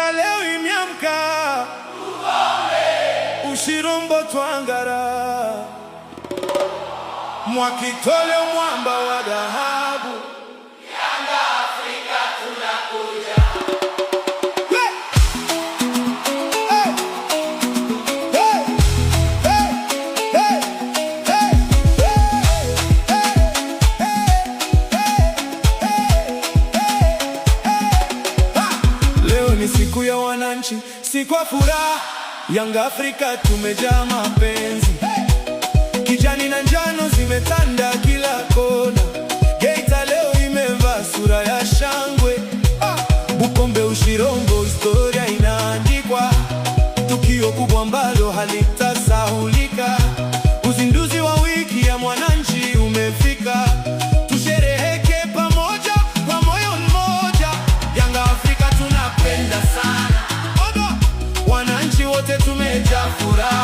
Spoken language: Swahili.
Geita leo imyamka, Ushirombo twangara, Mwakitole mwamba wa dhahabu. Yanga Afrika tunakuja. Leo ni siku ya wananchi, siku ya furaha. Yanga Afrika tumejaa mapenzi, kijani na njano zimetanda kila kona. Geita leo imevaa sura ya shangwe, Bukombe Ushirombo historia inaandikwa, tukio kubwa ambalo halitasahulika. Uzinduzi wa wiki ya mwananchi umefika, tushereheke pamoja kwa moyo mmoja. Yanga Afrika tunapenda sana, wananchi wote tumejaa furaha.